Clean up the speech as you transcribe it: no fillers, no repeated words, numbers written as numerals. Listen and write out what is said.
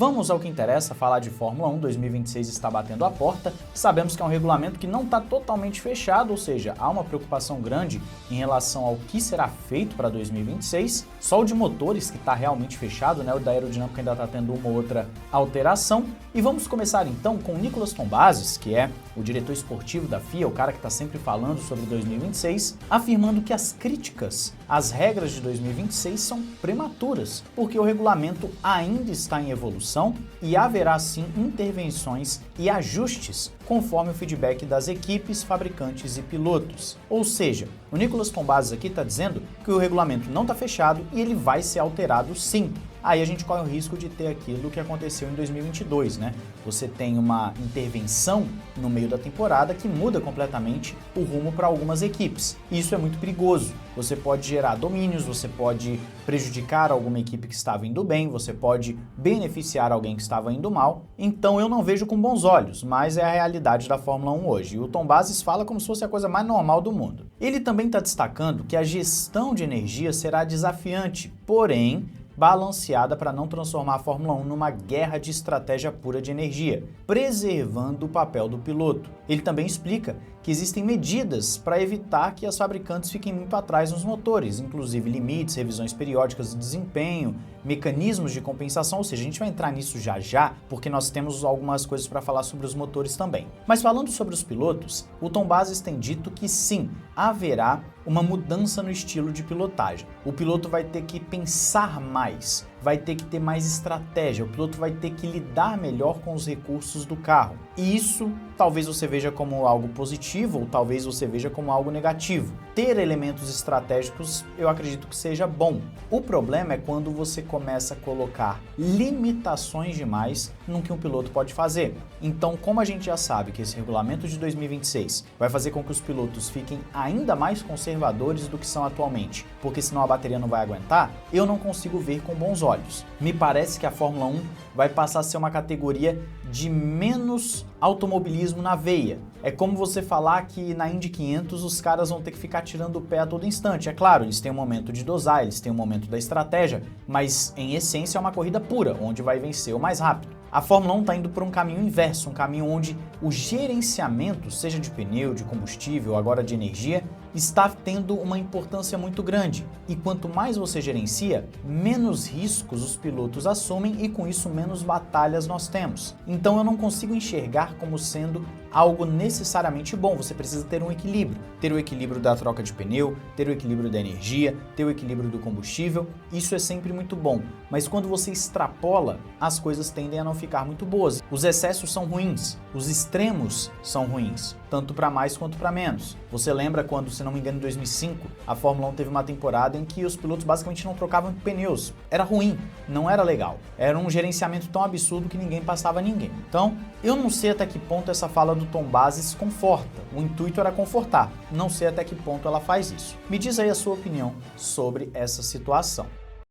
Vamos ao que interessa, falar de Fórmula 1, 2026 está batendo a porta, sabemos que é um regulamento que não está totalmente fechado, ou seja, há uma preocupação grande em relação ao que será feito para 2026, só o de motores que está realmente fechado, né? O da aerodinâmica ainda está tendo uma outra alteração, e vamos começar então com o Nicolas Tombazis, que é o diretor esportivo da FIA, o cara que está sempre falando sobre 2026, afirmando que as críticas às regras de 2026 são prematuras, porque o regulamento ainda está em evolução, e haverá sim intervenções e ajustes conforme o feedback das equipes, fabricantes e pilotos. Ou seja, o Nicolas Tombazis aqui está dizendo que o regulamento não está fechado e ele vai ser alterado sim. Aí a gente corre o risco de ter aquilo que aconteceu em 2022, né? Você tem uma intervenção no meio da temporada que muda completamente o rumo para algumas equipes. Isso é muito perigoso. Você pode gerar domínios, você pode prejudicar alguma equipe que estava indo bem, você pode beneficiar alguém que estava indo mal. Então eu não vejo com bons olhos, mas é a realidade da Fórmula 1 hoje. E o Tombazis fala como se fosse a coisa mais normal do mundo. Ele também está destacando que a gestão de energia será desafiante, porém balanceada para não transformar a Fórmula 1 numa guerra de estratégia pura de energia, preservando o papel do piloto. Ele também explica que existem medidas para evitar que as fabricantes fiquem muito atrás nos motores, inclusive limites, revisões periódicas de desempenho, mecanismos de compensação, ou seja, a gente vai entrar nisso já, porque nós temos algumas coisas para falar sobre os motores também. Mas falando sobre os pilotos, o Tombazis tem dito que sim, haverá uma mudança no estilo de pilotagem. O piloto vai ter que pensar mais, vai ter que ter mais estratégia, o piloto vai ter que lidar melhor com os recursos do carro. E isso talvez você veja como algo positivo ou talvez você veja como algo negativo. Ter elementos estratégicos eu acredito que seja bom. O problema é quando você começa a colocar limitações demais no que um piloto pode fazer. Então, como a gente já sabe que esse regulamento de 2026 vai fazer com que os pilotos fiquem ainda mais conservadores do que são atualmente, porque senão a bateria não vai aguentar, eu não consigo ver com bons olhos. Me parece que a Fórmula 1 vai passar a ser uma categoria de menos automobilismo na veia. É como você falar que na Indy 500 os caras vão ter que ficar tirando o pé a todo instante. É claro, eles têm um momento de dosar, eles têm um momento da estratégia, mas em essência é uma corrida pura, onde vai vencer o mais rápido. A Fórmula 1 está indo por um caminho inverso, um caminho onde o gerenciamento, seja de pneu, de combustível, agora de energia, está tendo uma importância muito grande. E quanto mais você gerencia, menos riscos os pilotos assumem e com isso menos batalhas nós temos. Então eu não consigo enxergar como sendo algo necessariamente bom. Você precisa ter um equilíbrio. Ter o equilíbrio da troca de pneu, ter o equilíbrio da energia, ter o equilíbrio do combustível. Isso é sempre muito bom. Mas quando você extrapola, as coisas tendem a não ficar muito boas. Os excessos são ruins, os extremos são ruins, tanto para mais quanto para menos. Você lembra quando, se não me engano, em 2005, a Fórmula 1 teve uma temporada em que os pilotos basicamente não trocavam pneus. Era ruim, não era legal. Era um gerenciamento tão absurdo que ninguém passava ninguém. Então, eu não sei até que ponto essa fala do Tombazis conforta. O intuito era confortar. Não sei até que ponto ela faz isso. Me diz aí a sua opinião sobre essa situação.